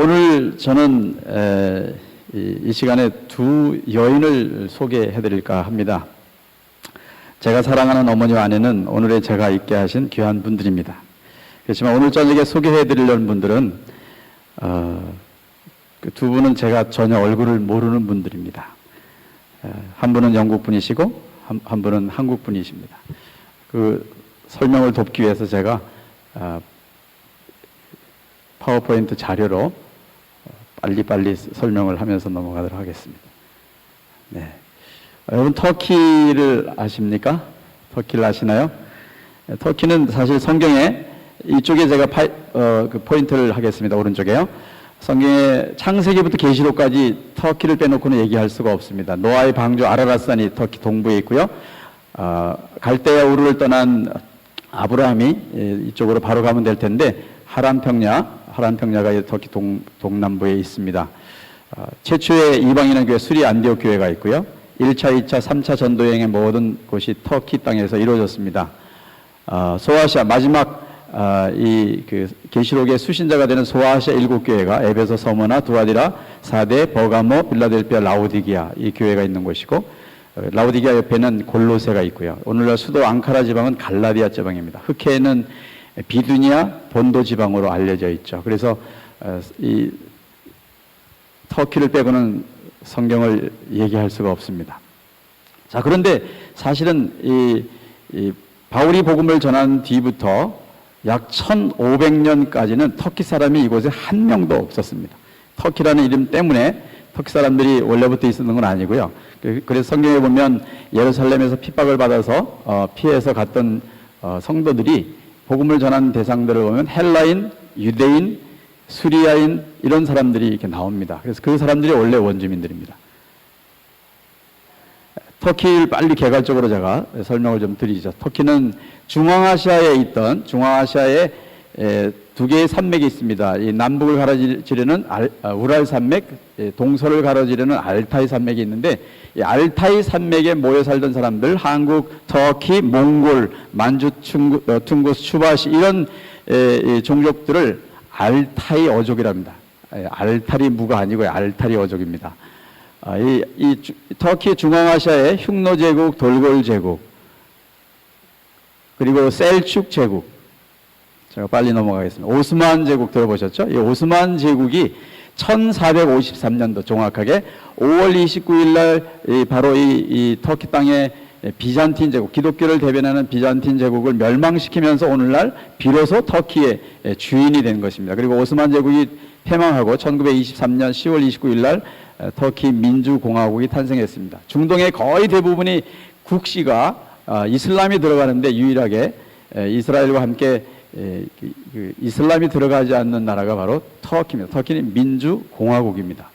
오늘 저는 이 시간에 두 여인을 소개해 드릴까 합니다. 제가 사랑하는 어머니와 아내는 오늘의 제가 있게 하신 귀한 분들입니다. 그렇지만 오늘 저녁에 소개해 드리려는 분들은 그 두 분은 제가 전혀 얼굴을 모르는 분들입니다. 한 분은 영국 분이시고 한 분은 한국 분이십니다. 그 설명을 돕기 위해서 제가 파워포인트 자료로 빨리빨리 설명을 하면서 넘어가도록 하겠습니다. 네. 여러분 터키를 아십니까? 터키를 아시나요? 터키는 사실 성경에 이쪽에 제가 그 포인트를 하겠습니다. 오른쪽에요. 성경에 창세기부터 계시록까지 터키를 빼놓고는 얘기할 수가 없습니다. 노아의 방주 아라랏산이 터키 동부에 있고요. 갈대아 우르를 떠난 아브라함이 이쪽으로 바로 가면 될 텐데 하란평야가 터키 동남부에 있습니다. 최초의 이방인의 교회 수리 안디옥 교회가 있고요. 1차, 2차, 3차 전도 여행의 모든 곳이 터키 땅에서 이루어졌습니다. 소아시아 마지막 그 계시록의 수신자가 되는 소아시아 7교회가 에베소, 서머나, 두아디라, 사데, 버가모, 빌라델피아, 라오디게아 이 교회가 있는 곳이고 라오디게아 옆에는 골로새가 있고요. 오늘날 수도 앙카라 지방은 갈라디아 지방입니다. 흑해는 비두니아 본도 지방으로 알려져 있죠. 그래서 이 터키를 빼고는 성경을 얘기할 수가 없습니다. 자, 그런데 사실은 이 바울이 복음을 전한 뒤부터 약 1500년까지는 터키 사람이 이곳에 한 명도 없었습니다. 터키라는 이름 때문에 터키 사람들이 원래부터 있었던 건 아니고요. 그래서 성경에 보면 예루살렘에서 핍박을 받아서 피해서 갔던 성도들이 복음을 전하는 대상들을 보면 헬라인, 유대인, 수리아인 이런 사람들이 이렇게 나옵니다. 그래서 그 사람들이 원래 원주민들입니다. 터키를 빨리 개괄적으로 제가 설명을 좀 드리죠. 터키는 중앙아시아에 두 개의 산맥이 있습니다. 이 남북을 가로지르는 우랄 산맥, 동서를 가로지르는 알타이 산맥이 있는데 이 알타이 산맥에 모여 살던 사람들, 한국, 터키, 몽골, 만주, 퉁구스, 추바시 이런 종족들을 알타이 어족이랍니다. 알타리 무가 아니고요. 알타리 어족입니다. 이 터키 중앙아시아의 흉노 제국, 돌골 제국, 그리고 셀축 제국, 제가 빨리 넘어가겠습니다. 오스만 제국 들어보셨죠? 이 오스만 제국이 1453년도 정확하게 5월 29일 날 바로 이 터키 땅에 비잔틴 제국, 기독교를 대변하는 비잔틴 제국을 멸망시키면서 오늘날 비로소 터키의 주인이 된 것입니다. 그리고 오스만 제국이 패망하고 1923년 10월 29일 날 터키 민주공화국이 탄생했습니다. 중동의 거의 대부분이 국시가 이슬람이 들어가는데 유일하게 이스라엘과 함께 이슬람이 들어가지 않는 나라가 바로 터키입니다. 터키는 민주공화국입니다.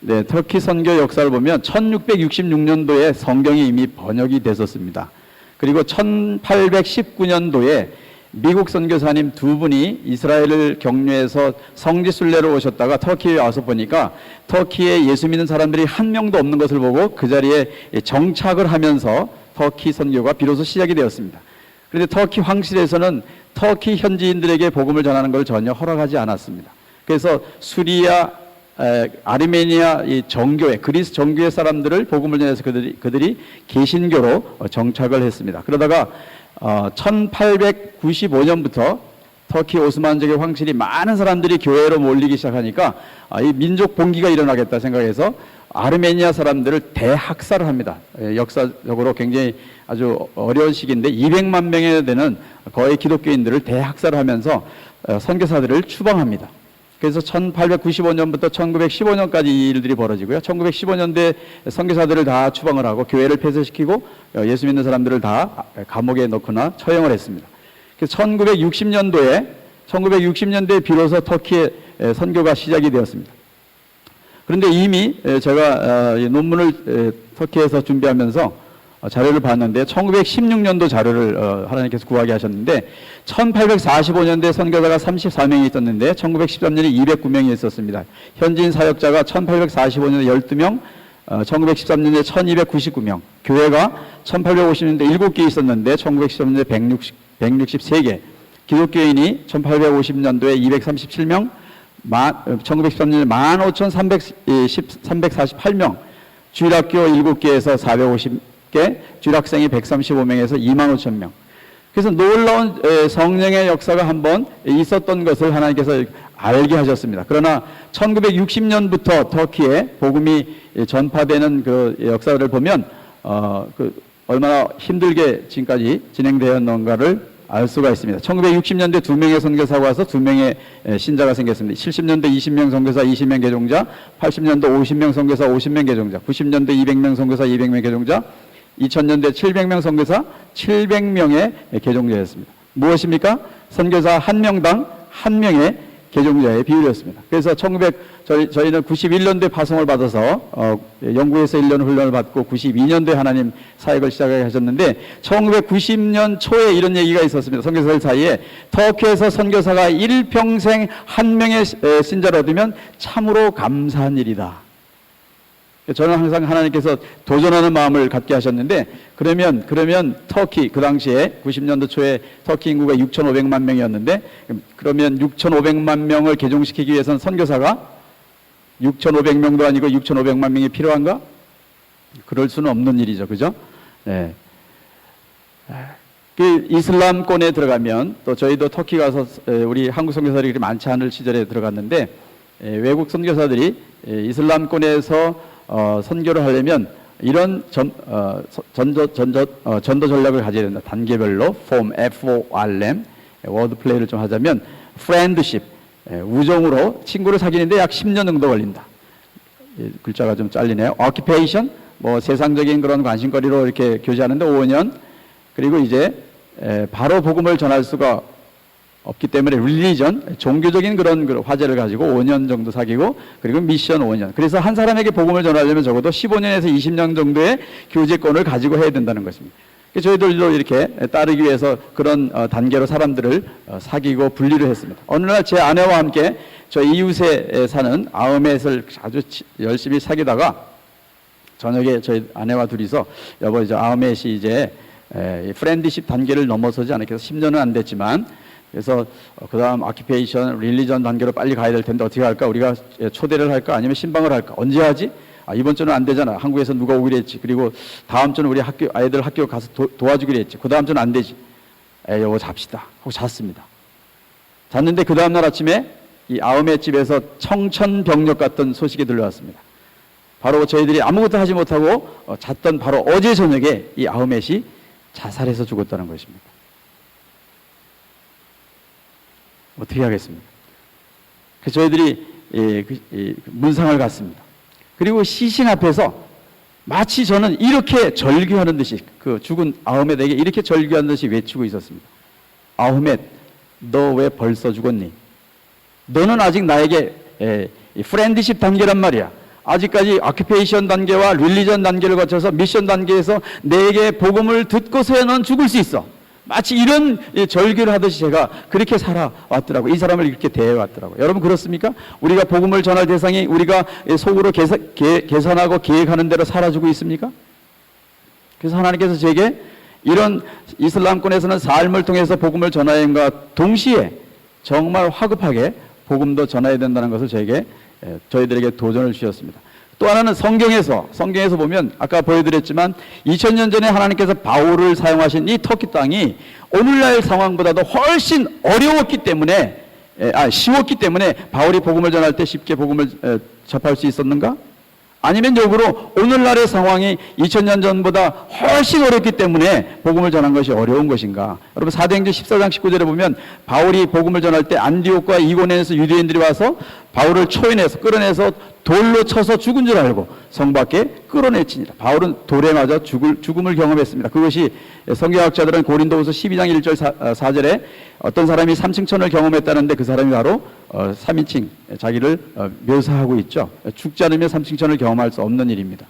네, 터키 선교 역사를 보면 1666년도에 성경이 이미 번역이 됐었습니다. 그리고 1819년도에 미국 선교사님 두 분이 이스라엘을 경유해서 성지순례로 오셨다가 터키에 와서 보니까 터키에 예수 믿는 사람들이 한 명도 없는 것을 보고 그 자리에 정착을 하면서 터키 선교가 비로소 시작이 되었습니다. 그런데 터키 황실에서는 터키 현지인들에게 복음을 전하는 걸 전혀 허락하지 않았습니다. 그래서 수리아, 아르메니아 이 정교회, 그리스 정교회 사람들을 복음을 전해서 그들이 개신교로 정착을 했습니다. 그러다가 1895년부터 터키 오스만 제국의 황실이 많은 사람들이 교회로 몰리기 시작하니까 이 민족 봉기가 일어나겠다 생각해서 아르메니아 사람들을 대학살을 합니다. 역사적으로 굉장히 아주 어려운 시기인데 200만 명에 되는 거의 기독교인들을 대학살을 하면서 선교사들을 추방합니다. 그래서 1895년부터 1915년까지 이 일들이 벌어지고요. 1915년대 선교사들을 다 추방을 하고 교회를 폐쇄시키고 예수 믿는 사람들을 다 감옥에 넣거나 처형을 했습니다. 그래서 1960년도에 비로소 터키의 선교가 시작이 되었습니다. 그런데 이미 제가 논문을 터키에서 준비하면서 자료를 봤는데 1916년도 자료를 하나님께서 구하게 하셨는데 1845년도에 선교사가 34명이 있었는데 1913년에 209명이 있었습니다. 현지인 사역자가 1845년에 12명, 1913년에 1299명, 교회가 1850년대 7개 있었는데 1913년에 163개, 기독교인이 1850년도에 237명, 1913년에 15,348명, 주일학교 7개에서 450개, 주일학생이 135명에서 25,000명. 그래서 놀라운 성령의 역사가 한번 있었던 것을 하나님께서 알게 하셨습니다. 그러나 1960년부터 터키에 복음이 전파되는 그 역사를 보면 얼마나 힘들게 지금까지 진행되었는가를 알 수가 있습니다. 1960년대 2명의 선교사가 와서 2명의 신자가 생겼습니다. 70년대 20명 선교사 20명 개종자, 80년대 50명 선교사 50명 개종자, 90년대 200명 선교사 200명 개종자, 2000년대 700명 선교사 700명의 개종자였습니다. 무엇입니까? 선교사 한 명당 한 명의 개종자의 비율이었습니다. 그래서 저희는 91년도에 파송을 받아서 영국에서 1년 훈련을 받고 92년도에 하나님 사역을 시작하게 하셨는데 1990년 초에 이런 얘기가 있었습니다. 선교사들 사이에 터키에서 선교사가 일평생 한 명의 신자를 얻으면 참으로 감사한 일이다. 저는 항상 하나님께서 도전하는 마음을 갖게 하셨는데 그러면 터키 그 당시에 90년도 초에 터키 인구가 6,500만 명이었는데 그러면 6,500만 명을 개종시키기 위해서는 선교사가 6,500명도 아니고 6,500만 명이 필요한가? 그럴 수는 없는 일이죠. 그죠? 네. 그 이슬람권에 들어가면 또 저희도 터키 가서 우리 한국 선교사들이 많지 않을 시절에 들어갔는데 외국 선교사들이 이슬람권에서 선교를 하려면 이런 전도 전략을 가져야 된다. 단계별로 폼 FORM 워드 플레이를 좀 하자면 friendship 우정으로 친구를 사귀는데 약 10년 정도 걸린다. 글자가 좀 잘리네요. occupation 뭐 세상적인 그런 관심거리로 이렇게 교제하는데 5년 그리고 이제 바로 복음을 전할 수가 없기 때문에 릴리전 종교적인 그런 화제를 가지고 5년 정도 사귀고 그리고 미션 5년. 그래서 한 사람에게 복음을 전하려면 적어도 15년에서 20년 정도의 교제권을 가지고 해야 된다는 것입니다. 저희들도 이렇게 따르기 위해서 그런 단계로 사람들을 사귀고 분리를 했습니다. 어느 날 제 아내와 함께 저 이웃에 사는 아흐멧을 아주 열심히 사귀다가 저녁에 저희 아내와 둘이서 여보 이제 아흐멧이 이제 프렌드십 단계를 넘어서지 않았겠어. 10년은 안 됐지만 그래서 그 다음 아키페이션, 릴리전 단계로 빨리 가야 될 텐데 어떻게 할까? 우리가 초대를 할까? 아니면 신방을 할까? 언제 하지? 이번 주는 안 되잖아. 한국에서 누가 오기로 했지. 그리고 다음 주는 우리 아이들 학교 가서 도와주기로 했지. 그 다음 주는 안 되지. 여보 잡시다. 하고 잤습니다. 잤는데 그 다음날 아침에 이 아흐멧 집에서 청천벽력 같던 소식이 들려왔습니다. 바로 저희들이 아무것도 하지 못하고 잤던 바로 어제 저녁에 이 아흐멧이 자살해서 죽었다는 것입니다. 어떻게 하겠습니까? 그래서 저희들이 문상을 갔습니다. 그리고 시신 앞에서 마치 저는 이렇게 절규하는 듯이 그 죽은 아흐멧에게 이렇게 절규하는 듯이 외치고 있었습니다. 아흐멧, 너 왜 벌써 죽었니? 너는 아직 나에게 프렌드십 단계란 말이야. 아직까지 아큐페이션 단계와 릴리전 단계를 거쳐서 미션 단계에서 내게 복음을 듣고서야 넌 죽을 수 있어. 마치 이런 절규를 하듯이 제가 그렇게 살아왔더라고요. 이 사람을 이렇게 대해왔더라고요. 여러분 그렇습니까? 우리가 복음을 전할 대상이 우리가 속으로 계산하고 계획하는 대로 살아주고 있습니까? 그래서 하나님께서 제게 이런 이슬람권에서는 삶을 통해서 복음을 전하는 것과 동시에 정말 화급하게 복음도 전해야 된다는 것을 저희들에게 도전을 주셨습니다. 또 하나는 성경에서 보면 아까 보여드렸지만 2000년 전에 하나님께서 바울을 사용하신 이 터키 땅이 오늘날 상황보다도 훨씬 어려웠기 때문에 쉬웠기 때문에 바울이 복음을 전할 때 쉽게 복음을 접할 수 있었는가? 아니면 역으로 오늘날의 상황이 2000년 전보다 훨씬 어렵기 때문에 복음을 전한 것이 어려운 것인가? 여러분 사도행전 14장 19절에 보면 바울이 복음을 전할 때 안디옥과 이고니온에서 유대인들이 와서 바울을 초인해서 끌어내서 돌로 쳐서 죽은 줄 알고 성 밖에 끌어내치니라. 바울은 돌에 맞아 죽음을 경험했습니다. 그것이 성경학자들은 고린도후서 12장 1절 4절에 어떤 사람이 3층천을 경험했다는데 그 사람이 바로 3인칭 자기를 묘사하고 있죠. 죽지 않으면 3층천을 경험할 수 없는 일입니다.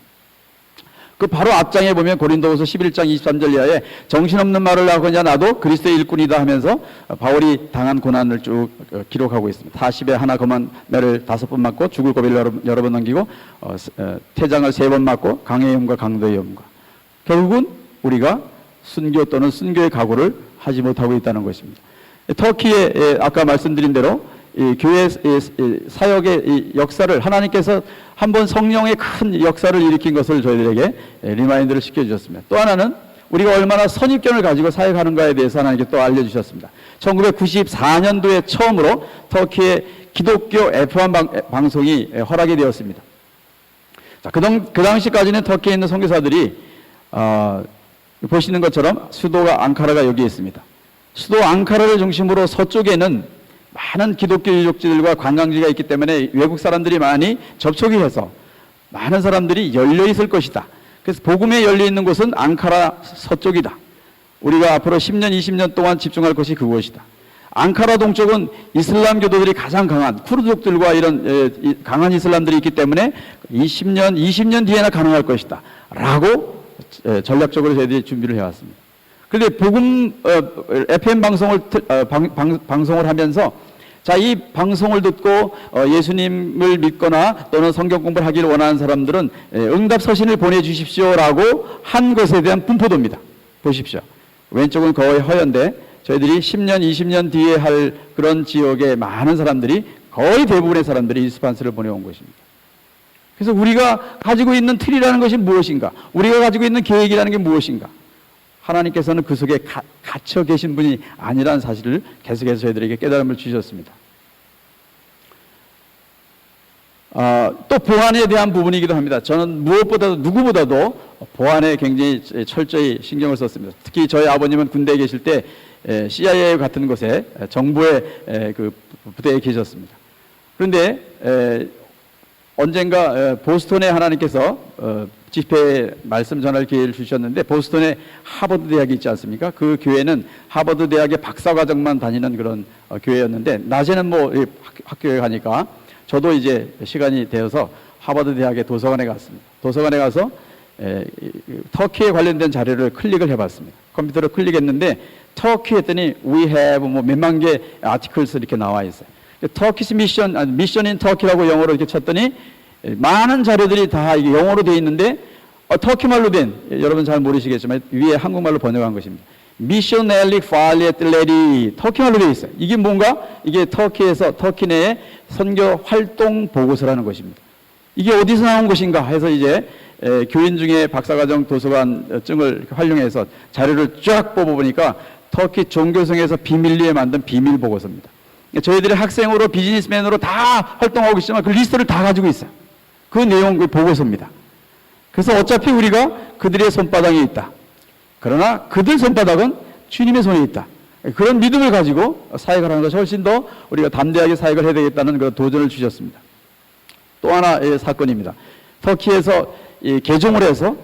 그 바로 앞장에 보면 고린도후서 11장 23절 이하에 정신없는 말을 하거냐 나도 그리스도의 일꾼이다 하면서 바울이 당한 고난을 쭉 기록하고 있습니다. 40에 하나 검은 매를 5번 맞고 죽을 고비를 여러 번 넘기고 태장을 3번 맞고 강의 염과 강도의 염과 결국은 우리가 순교 또는 순교의 각오를 하지 못하고 있다는 것입니다. 터키에 아까 말씀드린 대로 이 교회 사역의 이 역사를 하나님께서 한번 성령의 큰 역사를 일으킨 것을 저희들에게 리마인드를 시켜주셨습니다. 또 하나는 우리가 얼마나 선입견을 가지고 사역하는가에 대해서 하나님께 또 알려주셨습니다. 1994년도에 처음으로 터키의 기독교 F1 방송이 허락이 되었습니다. 자, 그 당시까지는 터키에 있는 선교사들이 보시는 것처럼 수도가 앙카라가 여기에 있습니다. 수도 앙카라를 중심으로 서쪽에는 많은 기독교 유적지들과 관광지가 있기 때문에 외국 사람들이 많이 접촉이 해서 많은 사람들이 열려 있을 것이다. 그래서 복음에 열려 있는 곳은 앙카라 서쪽이다. 우리가 앞으로 10년, 20년 동안 집중할 것이 그곳이다. 앙카라 동쪽은 이슬람 교도들이 가장 강한 쿠르드족들과 이런 강한 이슬람들이 있기 때문에 10년, 20년 뒤에나 가능할 것이다. 라고 전략적으로 저희들이 준비를 해왔습니다. 그런데 복음 FM 방송을 하면서 자, 이 방송을 듣고 예수님을 믿거나 또는 성경 공부를 하기를 원하는 사람들은 응답 서신을 보내주십시오라고 한 것에 대한 분포도입니다. 보십시오. 왼쪽은 거의 허연데 저희들이 10년, 20년 뒤에 할 그런 지역의 많은 사람들이 거의 대부분의 사람들이 리스판스를 보내온 것입니다. 그래서 우리가 가지고 있는 틀이라는 것이 무엇인가? 우리가 가지고 있는 계획이라는 게 무엇인가? 하나님께서는 그 속에 갇혀 계신 분이 아니라는 사실을 계속해서 저희들에게 깨달음을 주셨습니다. 또 보안에 대한 부분이기도 합니다. 저는 무엇보다도 누구보다도 보안에 굉장히 철저히 신경을 썼습니다. 특히 저희 아버님은 군대에 계실 때 CIA 같은 곳에 정부의 그 부대에 계셨습니다. 그런데 언젠가 보스턴에 하나님께서 집회에 말씀 전할 기회를 주셨는데 보스턴에 하버드 대학이 있지 않습니까? 그 교회는 하버드 대학의 박사과정만 다니는 그런 교회였는데 낮에는 뭐 학교에 가니까 저도 이제 시간이 되어서 하버드 대학의 도서관에 갔습니다. 도서관에 가서 터키에 관련된 자료를 클릭을 해봤습니다. 컴퓨터로 클릭했는데 터키 했더니 we have 뭐 몇만 개 아티클스 이렇게 나와 있어요. 터키시 미션 인 터키라고 영어로 이렇게 쳤더니 많은 자료들이 다 이게 영어로 되어 있는데 터키말로 된 여러분 잘 모르시겠지만 위에 한국말로 번역한 것입니다. 미셔넬리 팔리에틀레리 터키말로 되어 있어요. 이게 뭔가 이게 터키 내에 선교 활동 보고서라는 것입니다. 이게 어디서 나온 것인가 해서 이제 교인 중에 박사과정 도서관증을 활용해서 자료를 쫙 뽑아보니까 터키 종교성에서 비밀리에 만든 비밀 보고서입니다. 저희들이 학생으로 비즈니스맨으로 다 활동하고 있지만 그 리스트를 다 가지고 있어요. 그 내용 그 보고서입니다. 그래서 어차피 우리가 그들의 손바닥에 있다. 그러나 그들 손바닥은 주님의 손에 있다. 그런 믿음을 가지고 사역을 하는 것이 훨씬 더 우리가 담대하게 사역을 해야 되겠다는 그런 도전을 주셨습니다. 또 하나의 사건입니다. 터키에서 개종을 해서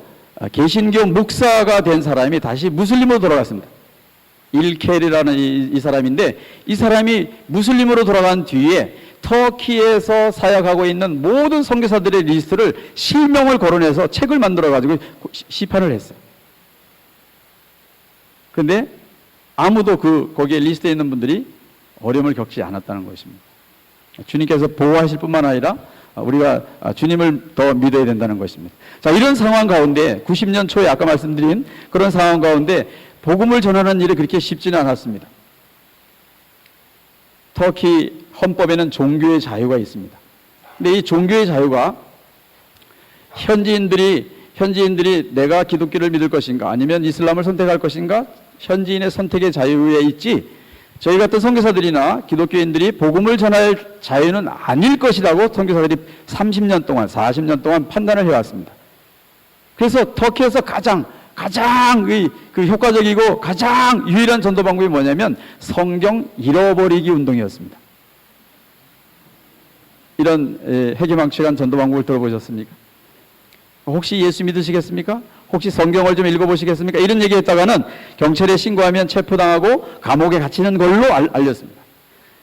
개신교 목사가 된 사람이 다시 무슬림으로 돌아갔습니다. 일켈이라는 이 사람인데 이 사람이 무슬림으로 돌아간 뒤에 터키에서 사역하고 있는 모든 선교사들의 리스트를 실명을 거론해서 책을 만들어 가지고 시판을 했어요. 그런데 아무도 거기에 리스트에 있는 분들이 어려움을 겪지 않았다는 것입니다. 주님께서 보호하실 뿐만 아니라 우리가 주님을 더 믿어야 된다는 것입니다. 자, 이런 상황 가운데 90년 초에 아까 말씀드린 그런 상황 가운데 복음을 전하는 일이 그렇게 쉽지는 않았습니다. 터키 헌법에는 종교의 자유가 있습니다. 근데 이 종교의 자유가 현지인들이 내가 기독교를 믿을 것인가 아니면 이슬람을 선택할 것인가 현지인의 선택의 자유에 있지 저희 같은 선교사들이나 기독교인들이 복음을 전할 자유는 아닐 것이라고 선교사들이 30년 동안 40년 동안 판단을 해왔습니다. 그래서 터키에서 가장 그 효과적이고 가장 유일한 전도 방법이 뭐냐면 성경 잃어버리기 운동이었습니다. 이런 해괴망측한 전도 방법을 들어보셨습니까? 혹시 예수 믿으시겠습니까? 혹시 성경을 좀 읽어보시겠습니까? 이런 얘기했다가는 경찰에 신고하면 체포당하고 감옥에 갇히는 걸로 알렸습니다.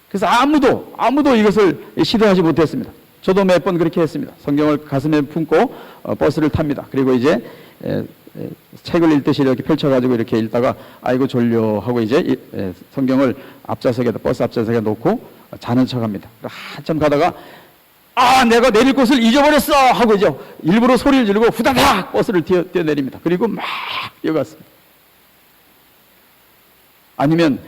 그래서 아무도 이것을 시도하지 못했습니다. 저도 몇 번 그렇게 했습니다. 성경을 가슴에 품고 버스를 탑니다. 그리고 이제 책을 읽듯이 이렇게 펼쳐가지고 이렇게 읽다가 아이고 졸려 하고 이제 성경을 앞좌석에다 버스 앞좌석에 놓고 자는 척합니다. 한참 가다가 내가 내릴 곳을 잊어버렸어 하고 이제 일부러 소리를 지르고 후다닥 버스를 뛰어내립니다. 그리고 막 뛰어갔습니다. 아니면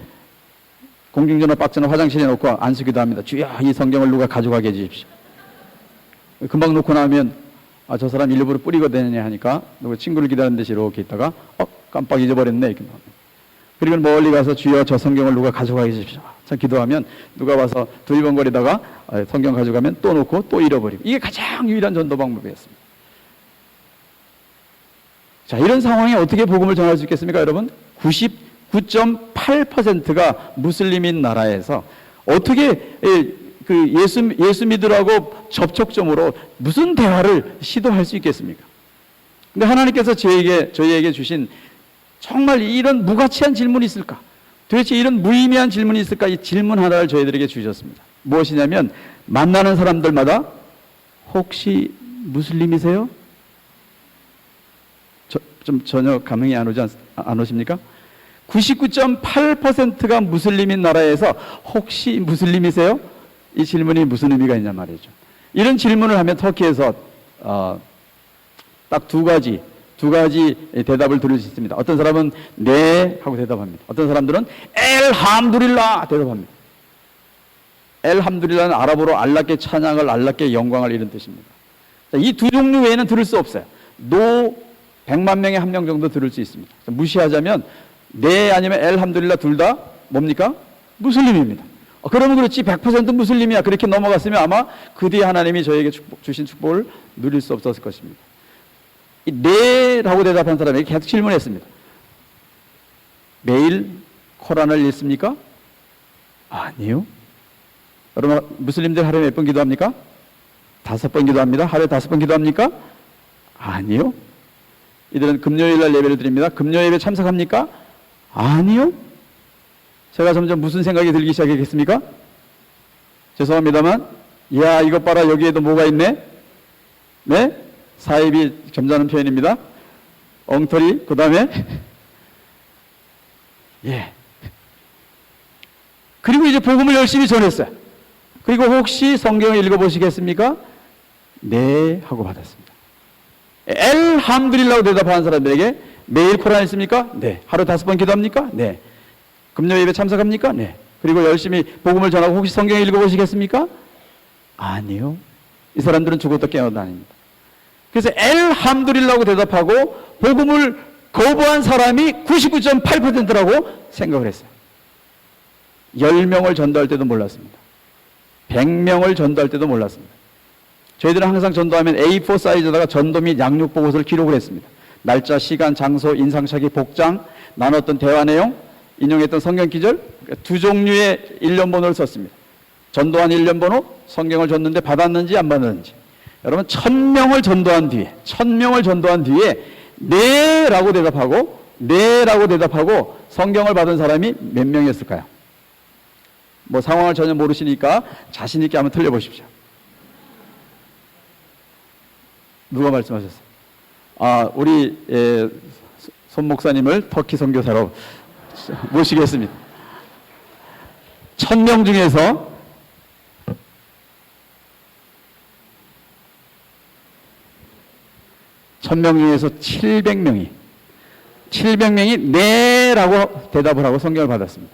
공중전화 박스는 화장실에 놓고 안쓰기도 합니다. 주여, 이 성경을 누가 가져가게 해주십시오. 금방 놓고 나면 저 사람 일부러 뿌리고 다니냐 하니까 누구 친구를 기다리는 듯이 이렇게 있다가 깜빡 잊어버렸네 이렇게 나옵니다. 그리고 멀리 가서 주여 저 성경을 누가 가져가게 해주십시오. 자, 기도하면 누가 와서 두리번거리다가 성경 가져가면 또 놓고 또 잃어버리고, 이게 가장 유일한 전도 방법이었습니다. 자, 이런 상황에 어떻게 복음을 전할 수 있겠습니까, 여러분? 99.8%가 무슬림인 나라에서 어떻게 예수 믿으라고 접촉점으로 무슨 대화를 시도할 수 있겠습니까? 근데 하나님께서 저희에게 주신 정말 이런 무가치한 질문이 있을까? 도대체 이런 무의미한 질문이 있을까? 이 질문 하나를 저희들에게 주셨습니다. 무엇이냐면, 만나는 사람들마다 혹시 무슬림이세요? 전혀 감흥이 안 오십니까? 99.8%가 무슬림인 나라에서 혹시 무슬림이세요? 이 질문이 무슨 의미가 있냐 말이죠. 이런 질문을 하면 터키에서 딱 두 가지 대답을 들을 수 있습니다. 어떤 사람은 네 하고 대답합니다. 어떤 사람들은 엘함두릴라 대답합니다. 엘함두릴라는 아랍어로 알라께 찬양을, 알라께 영광을, 이런 뜻입니다. 이 두 종류 외에는 들을 수 없어요. 100만 명에 1명 정도 들을 수 있습니다. 무시하자면 네 아니면 엘함두릴라 둘 다 뭡니까? 무슬림입니다. 그러면 그렇지 100% 무슬림이야, 그렇게 넘어갔으면 아마 그 뒤에 하나님이 저에게 주신 축복을 누릴 수 없었을 것입니다. 이 네라고 대답한 사람에게 계속 질문했습니다. 매일 코란을 읽습니까? 아니요. 여러분, 무슬림들 하루에 몇 번 기도합니까? 5번 기도합니다. 하루에 5번 기도합니까? 아니요. 이들은 금요일날 예배를 드립니다. 금요 예배 참석합니까? 아니요. 제가 점점 무슨 생각이 들기 시작했겠습니까? 죄송합니다만, 이야, 이것 봐라, 여기에도 뭐가 있네? 네? 사입이 점잖은 표현입니다. 엉터리, 그 다음에 예. 그리고 이제 복음을 열심히 전했어요. 그리고 혹시 성경을 읽어보시겠습니까? 네 하고 받았습니다. 엘함두릴라고 대답하는 사람들에게 매일 코란 있습니까? 네. 하루 5번 기도합니까? 네. 금요 예배 참석합니까? 네. 그리고 열심히 복음을 전하고 혹시 성경 읽어보시겠습니까? 아니요. 이 사람들은 죽어도 깨어도 아닙니다. 그래서 엘함두릴라고 대답하고 복음을 거부한 사람이 99.8%라고 생각을 했어요. 10명을 전도할 때도 몰랐습니다. 100명을 전도할 때도 몰랐습니다. 저희들은 항상 전도하면 A4 사이즈에다가 전도 및 양육 보고서를 기록을 했습니다. 날짜, 시간, 장소, 인상착의, 복장, 나눴던 대화 내용, 인용했던 성경 기절, 두 종류의 일련 번호를 썼습니다. 전도한 일련 번호, 성경을 줬는데 받았는지 안 받았는지. 여러분, 1000명을 전도한 뒤에 네라고 대답하고 성경을 받은 사람이 몇 명이었을까요? 뭐 상황을 전혀 모르시니까 자신 있게 한번 틀려보십시오. 누가 말씀하셨어요? 우리 손 목사님을 터키 선교사로 모시겠습니다. 1000명 중에서 700명이 네라고 대답을 하고 성경을 받았습니다.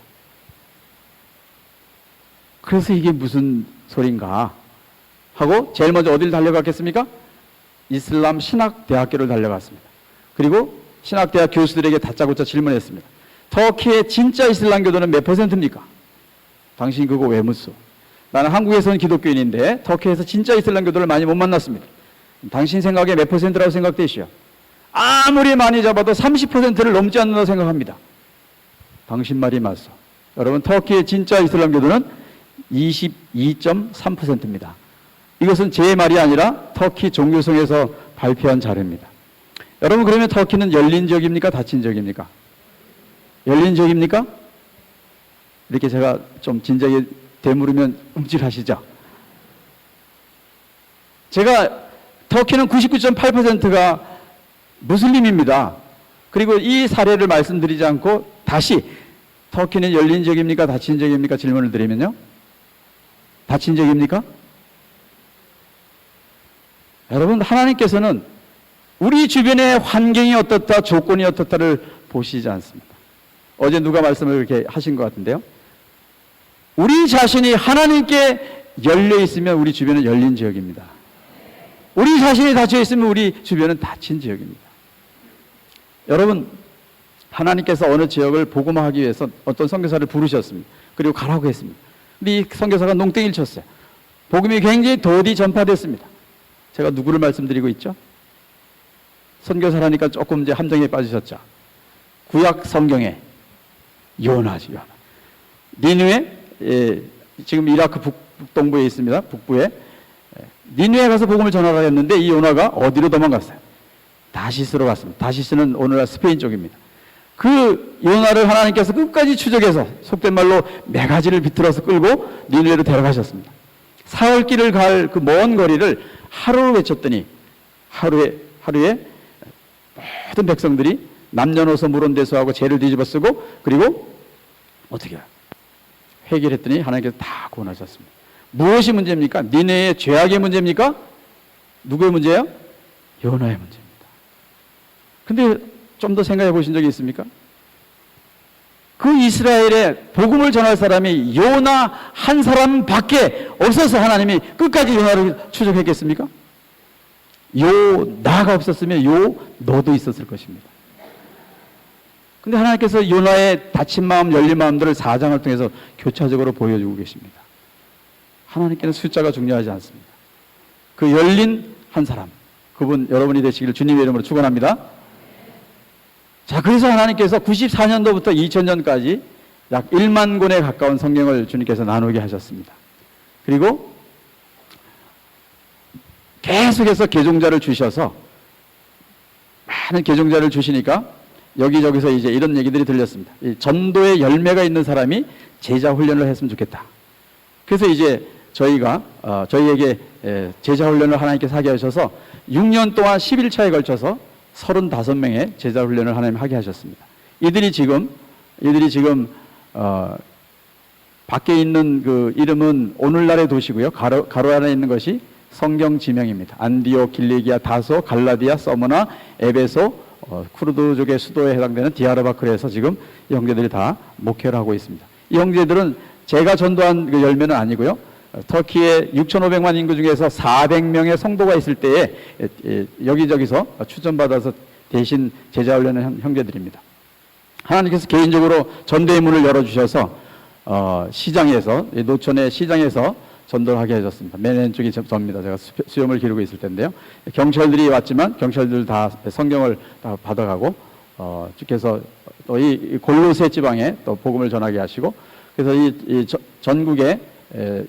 그래서 이게 무슨 소린가 하고 제일 먼저 어디를 달려갔겠습니까? 이슬람 신학대학교를 달려갔습니다. 그리고 신학대학 교수들에게 다짜고짜 질문했습니다. 터키의 진짜 이슬람 교도는 몇 %입니까? 당신 그거 왜 묻소? 나는 한국에서는 기독교인인데 터키에서 진짜 이슬람 교도를 많이 못 만났습니다. 당신 생각에 몇 %라고 생각되시오? 아무리 많이 잡아도 30%를 넘지 않는다고 생각합니다. 당신 말이 맞소. 여러분, 터키의 진짜 이슬람 교도는 22.3%입니다. 이것은 제 말이 아니라 터키 종교성에서 발표한 자료입니다. 여러분, 그러면 터키는 열린 지역입니까? 닫힌 지역입니까? 열린 지역입니까? 이렇게 제가 좀 진작에 되물으면 움찔하시죠? 터키는 99.8%가 무슬림입니다. 그리고 이 사례를 말씀드리지 않고 다시 터키는 열린 지역입니까? 닫힌 지역입니까? 질문을 드리면요. 닫힌 지역입니까? 여러분, 하나님께서는 우리 주변의 환경이 어떻다, 조건이 어떻다를 보시지 않습니다. 어제 누가 말씀을 이렇게 하신 것 같은데요. 우리 자신이 하나님께 열려 있으면 우리 주변은 열린 지역입니다. 우리 자신이 닫혀 있으면 우리 주변은 닫힌 지역입니다. 여러분, 하나님께서 어느 지역을 복음화하기 위해서 어떤 선교사를 부르셨습니다. 그리고 가라고 했습니다. 근데 이 선교사가 농땡이를 쳤어요. 복음이 굉장히 더디 전파됐습니다. 제가 누구를 말씀드리고 있죠? 선교사라니까 조금 이제 함정에 빠지셨죠. 구약 성경에 요나죠. 요나. 니느웨, 지금 이라크 북동부에 있습니다. 북부에. 니느웨에 가서 복음을 전하라 했는데 이 요나가 어디로 도망갔어요? 다시스로 갔습니다. 다시스는 오늘날 스페인 쪽입니다. 그 요나를 하나님께서 끝까지 추적해서 속된 말로 매가지를 비틀어서 끌고 니느웨로 데려가셨습니다. 사흘 길을 갈 그 먼 거리를 하루를 외쳤더니 하루에 모든 백성들이 남녀노소 물온대소하고 죄를 뒤집어 쓰고 그리고 어떻게 해요? 회개를 했더니 하나님께서 다 구원하셨습니다. 무엇이 문제입니까? 니네의 죄악의 문제입니까? 누구의 문제예요? 요나의 문제입니다. 근데 좀 더 생각해 보신 적이 있습니까? 그 이스라엘에 복음을 전할 사람이 요나 한 사람밖에 없어서 하나님이 끝까지 요나를 추적했겠습니까? 나가 없었으면 너도 있었을 것입니다. 근데 하나님께서 요나의 닫힌 마음, 열린 마음들을 4장을 통해서 교차적으로 보여주고 계십니다. 하나님께는 숫자가 중요하지 않습니다. 그 열린 한 사람, 그분 여러분이 되시기를 주님의 이름으로 축원합니다. 자, 그래서 하나님께서 94년도부터 2000년까지 약 1만 권에 가까운 성경을 주님께서 나누게 하셨습니다. 그리고 계속해서 개종자를 주셔서 많은 개종자를 주시니까 여기저기서 이제 이런 얘기들이 들렸습니다. 이 전도의 열매가 있는 사람이 제자 훈련을 했으면 좋겠다. 그래서 이제 저희에게 제자 훈련을 하나님께서 하게 하셔서 6년 동안 11차에 걸쳐서 35명의 제자 훈련을 하나님 하게 하셨습니다. 이들이 지금 밖에 있는 그 이름은 오늘날의 도시고요. 가로 안에 있는 것이 성경 지명입니다. 안디옥, 길리기아, 다소, 갈라디아, 서머나, 에베소, 쿠르드족의 수도에 해당되는 디아르바크르에서 지금 이 형제들이 다 목회를 하고 있습니다. 이 형제들은 제가 전도한 그 열매는 아니고요. 터키의 6,500만 인구 중에서 400명의 성도가 있을 때에 여기저기서 추천받아서 대신 제자 훈련을 한 형제들입니다. 하나님께서 개인적으로 전도의 문을 열어주셔서 시장에서, 노천의 시장에서 전도를 하게 해줬습니다. 맨 왼쪽이 저입니다. 제가 수염을 기르고 있을 텐데요. 경찰들이 왔지만 경찰들 다 성경을 다 받아가고 쭉 해서 또 이 골로새 지방에 또 복음을 전하게 하시고, 그래서 이 전국에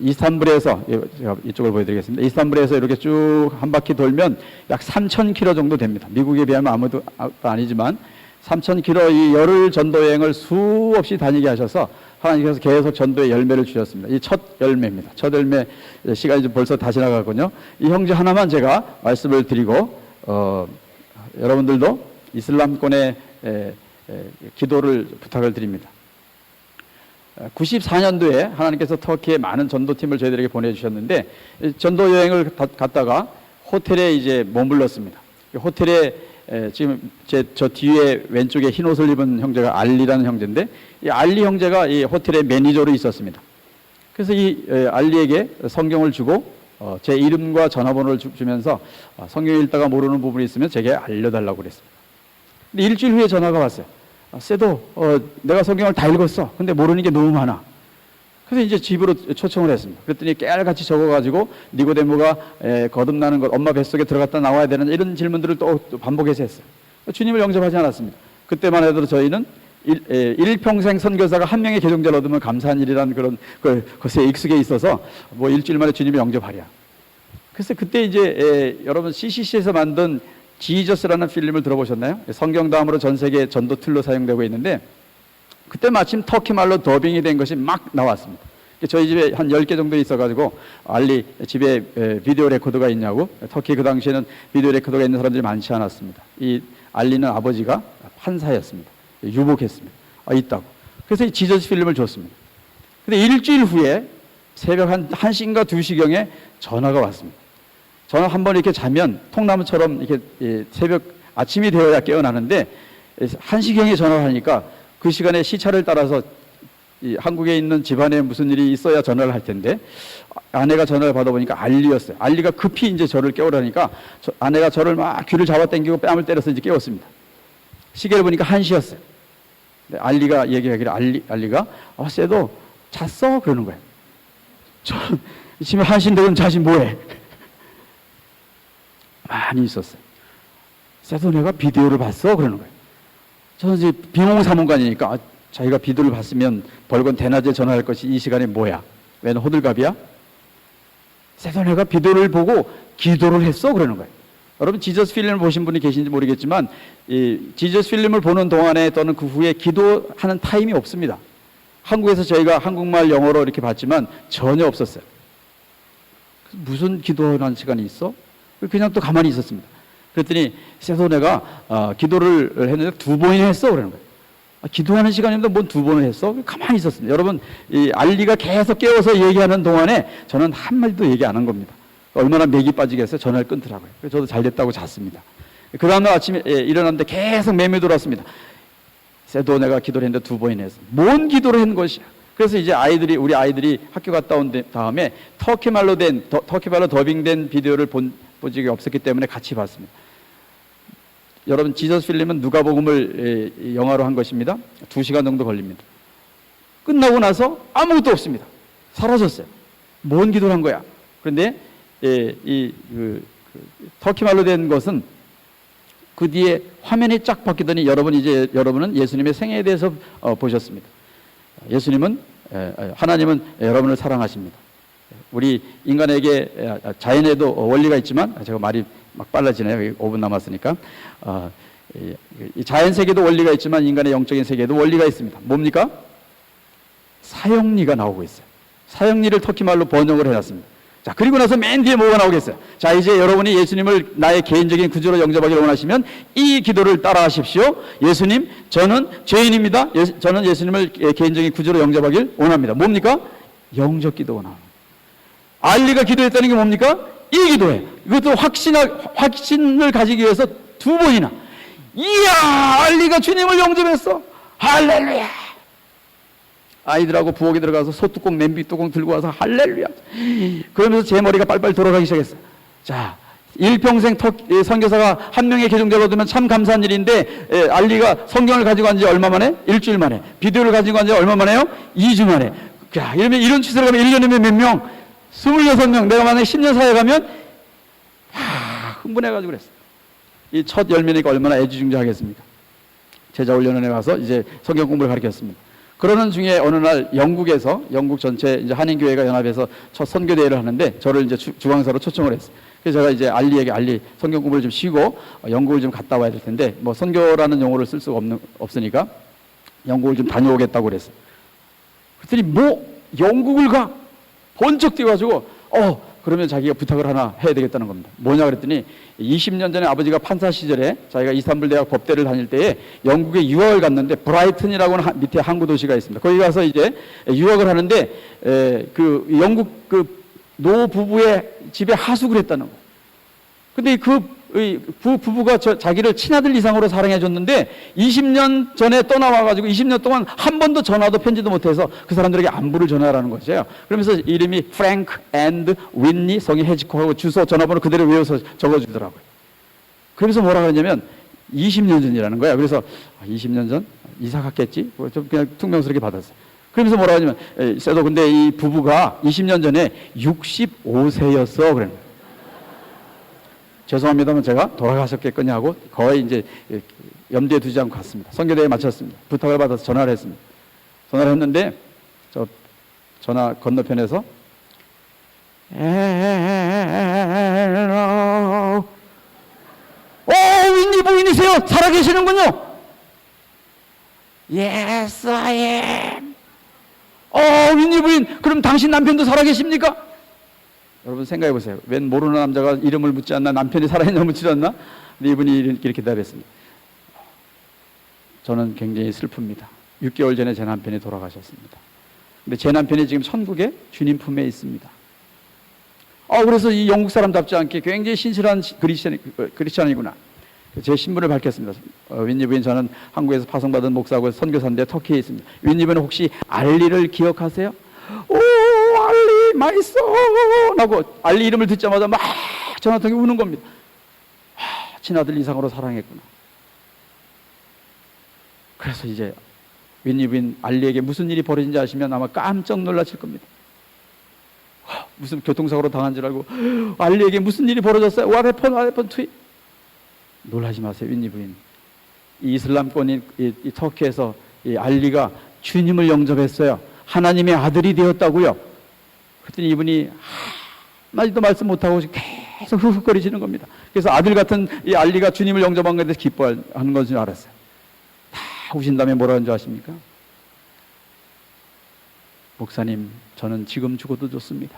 이스탄불에서, 제가 이쪽을 보여드리겠습니다. 이스탄불에서 이렇게 쭉 한 바퀴 돌면 약 3,000km 정도 됩니다. 미국에 비하면 아무도 아니지만 3,000km 이 열흘 전도 여행을 수없이 다니게 하셔서 하나님께서 계속 전도의 열매를 주셨습니다. 이 첫 열매입니다. 첫 열매 시간이 좀 벌써 다 지나가거든요. 이 형제 하나만 제가 말씀을 드리고 여러분들도 이슬람권의 기도를 부탁을 드립니다. 94년도에 하나님께서 터키에 많은 전도팀을 저희들에게 보내주셨는데, 전도 여행을 갔다가 호텔에 이제 머물렀습니다. 호텔에 지금 저 뒤에 왼쪽에 흰 옷을 입은 형제가 알리라는 형제인데, 이 알리 형제가 이 호텔의 매니저로 있었습니다. 그래서 이 알리에게 성경을 주고 제 이름과 전화번호를 주면서 성경 읽다가 모르는 부분이 있으면 제게 알려달라고 그랬습니다. 근데 일주일 후에 전화가 왔어요. 쎄도 내가 성경을 다 읽었어. 근데 모르는 게 너무 많아. 그래서 이제 집으로 초청을 했습니다. 그랬더니 깨알같이 적어가지고 니고데모가 거듭나는 것, 엄마 뱃속에 들어갔다 나와야 되는 이런 질문들을 또 반복해서 했어요. 주님을 영접하지 않았습니다. 그때만 해도 저희는 일평생 선교사가 한 명의 개종자를 얻으면 감사한 일이라는 그런 것에 익숙해 있어서 뭐 일주일 만에 주님을 영접하랴. 그래서 그때 이제 여러분 CCC에서 만든 지저스라는 필름을 들어보셨나요? 성경 다음으로 전 세계 전도 툴로 사용되고 있는데, 그때 마침 터키 말로 더빙이 된 것이 막 나왔습니다. 저희 집에 한 10개 정도 있어가지고 알리 집에 비디오 레코더가 있냐고, 터키 그 당시에는 비디오 레코더가 있는 사람들이 많지 않았습니다. 이 알리는 아버지가 판사였습니다. 유복했습니다. 있다고. 그래서 이 지저스 필름을 줬습니다. 근데 일주일 후에 새벽 한 1시인가 2시경에 전화가 왔습니다. 전화 한 번 이렇게 자면 통나무처럼 이렇게 새벽 아침이 되어야 깨어나는데 1시경에 전화를 하니까 그 시간에 시차를 따라서 이 한국에 있는 집안에 무슨 일이 있어야 전화를 할 텐데 아내가 전화를 받아보니까 알리였어요. 알리가 급히 이제 저를 깨우라니까 아내가 저를 막 귀를 잡아당기고 뺨을 때려서 이제 깨웠습니다. 시계를 보니까 1시였어요. 알리가 얘기하기를 알리가 쎄도 잤어? 그러는 거예요. 저는 지금 1시인데 그럼 자신 뭐해? 많이 있었어요. 쎄도 내가 비디오를 봤어? 그러는 거예요. 저는 이제 비몽사몽간이니까 자기가 비디오를 봤으면 벌건 대낮에 전화할 것이 이 시간에 뭐야? 웬 호들갑이야? 쎄도 내가 비디오를 보고 기도를 했어? 그러는 거예요. 여러분 지저스 필름을 보신 분이 계신지 모르겠지만 이 지저스 필름을 보는 동안에 또는 그 후에 기도하는 타임이 없습니다. 한국에서 저희가 한국말 영어로 이렇게 봤지만 전혀 없었어요. 무슨 기도하는 시간이 있어? 그냥 또 가만히 있었습니다. 그랬더니 세도네가 기도를 했는데 2번이나 했어 그러는 거예요. 기도하는 시간인데 뭔 2번을 했어? 가만히 있었습니다. 여러분 이 알리가 계속 깨워서 얘기하는 동안에 저는 한마디도 얘기 안 한 겁니다. 얼마나 맥이 빠지겠어요? 전화를 끊더라고요. 그래서 저도 잘 됐다고 잤습니다. 그 다음날 아침에 일어났는데 계속 맴이 돌았습니다. 세도네가 기도를 했는데 2번이나 했어. 뭔 기도를 한 것이야? 그래서 이제 우리 아이들이 학교 갔다 온 다음에 터키말로 더빙된 비디오를 본 적이 없었기 때문에 같이 봤습니다. 여러분 지저스 필름은 누가복음을 영화로 한 것입니다. 2시간 정도 걸립니다. 끝나고 나서 아무것도 없습니다. 사라졌어요. 뭔 기도를 한 거야? 그런데 터키말로 된 것은 그 뒤에 화면이 쫙 바뀌더니 여러분은 예수님의 생애에 대해서 보셨습니다. 하나님은 여러분을 사랑하십니다. 우리 인간에게 자연에도 원리가 있지만 제가 말이 막 빨라지네요. 5분 남았으니까 이 자연 세계도 원리가 있지만 인간의 영적인 세계에도 원리가 있습니다. 뭡니까? 사형리가 나오고 있어요. 사형리를 터키말로 번역을 해놨습니다. 자, 그리고 나서 맨 뒤에 뭐가 나오겠어요? 자, 이제 여러분이 예수님을 나의 개인적인 구주로 영접하기를 원하시면 이 기도를 따라 하십시오. 예수님, 저는 죄인입니다. 저는 예수님을 개인적인 구주로 영접하길 원합니다. 뭡니까? 영접 기도가 나옵니다. 알리가 기도했다는 게 뭡니까? 이 기도예요. 이것도 확신을 가지기 위해서 2번이나. 이야, 알리가 주님을 영접했어. 할렐루야. 아이들하고 부엌에 들어가서 소뚜껑, 냄비 뚜껑 들고 와서 할렐루야. 그러면서 제 머리가 빨빨 돌아가기 시작했어요. 자, 일평생 선교사가 한 명의 개종자를 얻으면 참 감사한 일인데 알리가 성경을 가지고 간 지 얼마 만에? 일주일 만에. 비디오를 가지고 간 지 얼마 만에요? 2주 만에. 자, 이러면 이런 추세로 가면 1년이면 몇 명? 26명. 내가 만약에 10년 사회 가면 흥분해가지고 그랬어요. 이 첫 열매니까 얼마나 애지중지하겠습니까? 제자 훈련원에 가서 이제 성경 공부를 가르쳤습니다. 그러는 중에 어느 날 영국 전체 이제 한인교회가 연합해서 첫 선교대회를 하는데 저를 이제 주강사로 초청을 했어요. 그래서 제가 이제 알리 성경 공부를 좀 쉬고 영국을 좀 갔다 와야 될 텐데 뭐 선교라는 용어를 쓸 수가 없으니까 영국을 좀 다녀오겠다고 그랬어요. 그랬더니 뭐 영국을 가? 번쩍 뛰어가지고 그러면 자기가 부탁을 하나 해야 되겠다는 겁니다. 뭐냐 그랬더니 20년 전에 아버지가 판사 시절에 자기가 이스탄불 대학 법대를 다닐 때에 영국에 유학을 갔는데 브라이튼이라고는 밑에 항구 도시가 있습니다. 거기 가서 이제 유학을 하는데 그 영국 그 노 부부의 집에 하숙을 했다는 거예요. 근데 부부가 자기를 친아들 이상으로 사랑해 줬는데 20년 전에 떠나와가지고 20년 동안 한 번도 전화도 편지도 못해서 그 사람들에게 안부를 전하라는 것이에요. 그러면서 이름이 프랭크 앤드 윈니, 성이 해지코하고 주소 전화번호 그대로 외워서 적어주더라고요. 그러면서 뭐라 그러냐면 20년 전이라는 거야. 그래서 20년 전? 이사 갔겠지? 좀 그냥 퉁명스럽게 받았어요. 그러면서 뭐라 하냐면 쎄도 근데 이 부부가 20년 전에 65세였어 그래. 죄송합니다만 제가 돌아가셨겠거냐 하고 거의 이제 염두에 두지 않고 갔습니다. 선교대회에 마쳤습니다. 부탁을 받아서 전화를 했습니다. 전화를 했는데 저 전화 건너편에서 윈니 부인이세요? 살아계시는군요. Yes, I am. 윈니 부인, 그럼 당신 남편도 살아계십니까? 여러분 생각해 보세요. 웬 모르는 남자가 이름을 묻지 않나? 남편이 살아있나 묻지 않나? 근데 이분이 이렇게 대답했습니다. 저는 굉장히 슬픕니다. 6개월 전에 제 남편이 돌아가셨습니다. 근데 제 남편이 지금 천국에 주님 품에 있습니다. 그래서 이 영국 사람답지 않게 굉장히 신실한 크리스찬이구나. 제 신분을 밝혔습니다. 윈니 부인, 저는 한국에서 파송받은 목사고 선교사인데 터키에 있습니다. 윈니 부인은 혹시 알리를 기억하세요? 오, 알리 맛있어 하고 알리 이름을 듣자마자 막 전화통에 우는 겁니다. 친아들 이상으로 사랑했구나. 그래서 이제 윈니 부인 알리에게 무슨 일이 벌어진지 아시면 아마 깜짝 놀라실 겁니다. 무슨 교통사고로 당한 줄 알고 알리에게 무슨 일이 벌어졌어요? What happened to it? 놀라지 마세요, 윈니 부인. 이 이슬람권인 이 터키에서 이 알리가 주님을 영접했어요. 하나님의 아들이 되었다고요. 그랬더니 이분이 한마디도 말씀 못하고 계속 흑흑거리시는 겁니다. 그래서 아들 같은 이 알리가 주님을 영접한 것에 대해서 기뻐하는 것인 줄 알았어요. 다 우신 다음에 뭐라 하는 줄 아십니까? 목사님, 저는 지금 죽어도 좋습니다.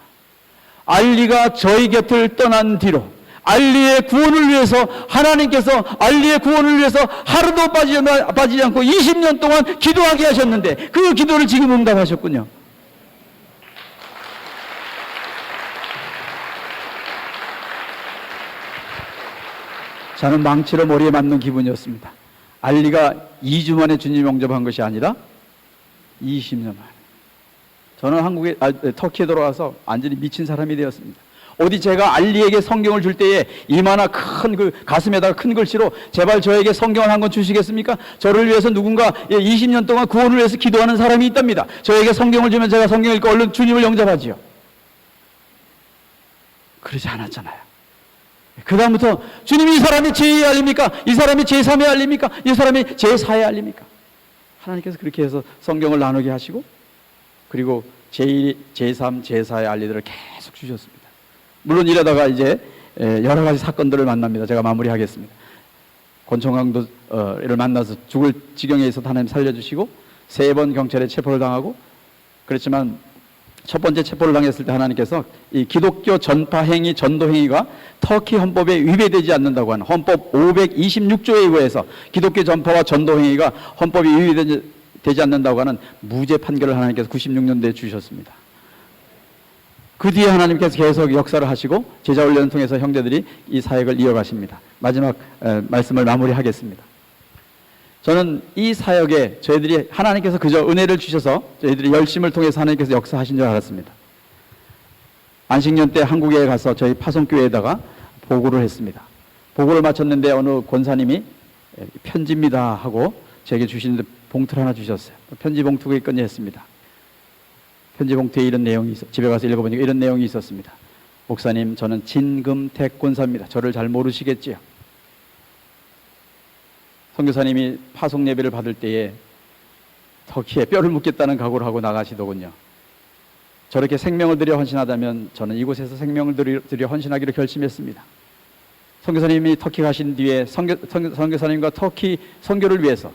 알리가 저희 곁을 떠난 뒤로 알리의 구원을 위해서 하나님께서 알리의 구원을 위해서 하루도 빠지지 않고 20년 동안 기도하게 하셨는데 그 기도를 지금 응답하셨군요. 저는 망치로 머리에 맞는 기분이었습니다. 알리가 2주 만에 주님 영접한 것이 아니라 20년 만에. 저는 터키에 돌아와서 완전히 미친 사람이 되었습니다. 어디 제가 알리에게 성경을 줄 때에 이마나 큰 그 가슴에다가 큰 글씨로 제발 저에게 성경을 한 권 주시겠습니까? 저를 위해서 누군가 20년 동안 구원을 위해서 기도하는 사람이 있답니다. 저에게 성경을 주면 제가 성경 읽고 얼른 주님을 영접하지요. 그러지 않았잖아요. 그 다음부터 주님이 이 사람이 제2의 알립니까? 이 사람이 제3의 알립니까? 이 사람이 제4의 알립니까? 하나님께서 그렇게 해서 성경을 나누게 하시고 그리고 제1, 제3, 제4의 알리들을 계속 주셨습니다. 물론 이러다가 이제 여러 가지 사건들을 만납니다. 제가 마무리하겠습니다. 권총강도를 만나서 죽을 지경에 있어서 하나님 살려주시고 3번 경찰에 체포를 당하고 그렇지만 첫 번째 체포를 당했을 때 하나님께서 이 기독교 전파 행위, 전도 행위가 터키 헌법에 위배되지 않는다고 하는 헌법 526조에 의해서 기독교 전파와 전도 행위가 헌법이 위배되지 않는다고 하는 무죄 판결을 하나님께서 96년도에 주셨습니다. 그 뒤에 하나님께서 계속 역사를 하시고 제자훈련을 통해서 형제들이 이 사역을 이어가십니다. 마지막 말씀을 마무리하겠습니다. 저는 이 사역에 저희들이 하나님께서 그저 은혜를 주셔서 저희들이 열심을 통해서 하나님께서 역사하신 줄 알았습니다. 안식년 때 한국에 가서 저희 파송교회에다가 보고를 했습니다. 보고를 마쳤는데 어느 권사님이 편지입니다 하고 제게 주시는데 봉투를 하나 주셨어요. 편지 봉투가 있거니 했습니다. 편지 봉투에 이런 내용이 집에 가서 읽어보니까 이런 내용이 있었습니다. 목사님, 저는 진금택 권사입니다. 저를 잘 모르시겠지요? 선교사님이 파송 예배를 받을 때에 터키에 뼈를 묻겠다는 각오를 하고 나가시더군요. 저렇게 생명을 들여 헌신하다면 저는 이곳에서 생명을 들여 헌신하기로 결심했습니다. 선교사님이 터키 가신 뒤에 선교사님과 터키 선교를 위해서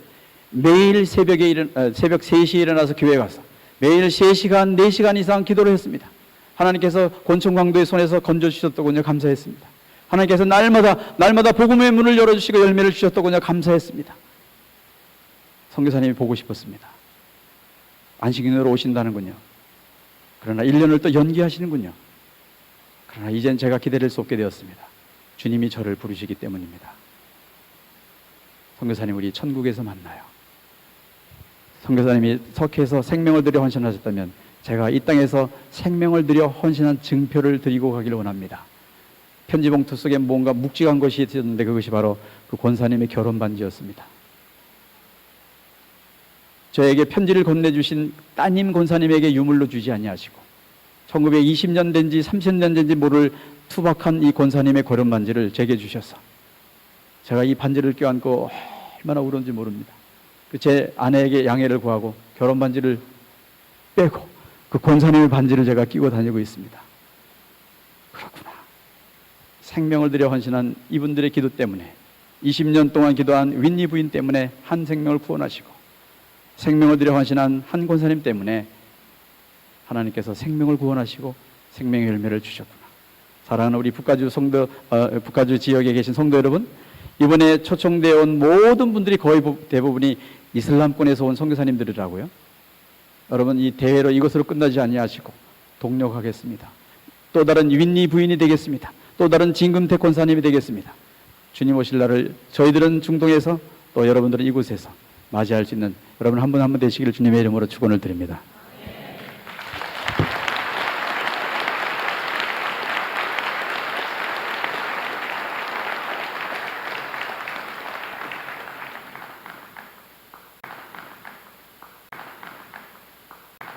매일 새벽 3시에 일어나서 교회에 가서 매일 3시간, 4시간 이상 기도를 했습니다. 하나님께서 권총강도의 손에서 건져주셨더군요. 감사했습니다. 하나님께서 날마다 복음의 문을 열어주시고 열매를 주셨더군요. 감사했습니다. 선교사님이 보고 싶었습니다. 안식년으로 오신다는군요. 그러나 1년을 또 연기하시는군요. 그러나 이젠 제가 기다릴 수 없게 되었습니다. 주님이 저를 부르시기 때문입니다. 선교사님, 우리 천국에서 만나요. 선교사님이 터키에서 생명을 들여 헌신하셨다면 제가 이 땅에서 생명을 들여 헌신한 증표를 드리고 가기를 원합니다. 편지 봉투 속에 뭔가 묵직한 것이 있었는데 그것이 바로 그 권사님의 결혼 반지였습니다. 저에게 편지를 건네주신 따님 권사님에게 유물로 주지 아니하시고 1920년 된지 30년 된지 모를 투박한 이 권사님의 결혼 반지를 제게 주셔서 제가 이 반지를 껴안고 얼마나 울었는지 모릅니다. 제 아내에게 양해를 구하고 결혼 반지를 빼고 그 권사님의 반지를 제가 끼고 다니고 있습니다. 그렇구나. 생명을 들여 헌신한 이분들의 기도 때문에 20년 동안 기도한 윈니 부인 때문에 한 생명을 구원하시고 생명을 들여 헌신한 한 권사님 때문에 하나님께서 생명을 구원하시고 생명의 열매를 주셨구나. 사랑하는 우리 북가주 지역에 계신 성도 여러분, 이번에 초청되어 온 모든 분들이 거의 대부분이 이슬람권에서 온 선교사님들이라고요. 여러분, 이 대회로 이것으로 끝나지 아니하시고 동력하겠습니다. 또 다른 윈니 부인이 되겠습니다. 또 다른 진금택 권사님이 되겠습니다. 주님 오실 날을 저희들은 중동에서 또 여러분들은 이곳에서 맞이할 수 있는 여러분 한 분 한 분 되시기를 주님의 이름으로 축원을 드립니다.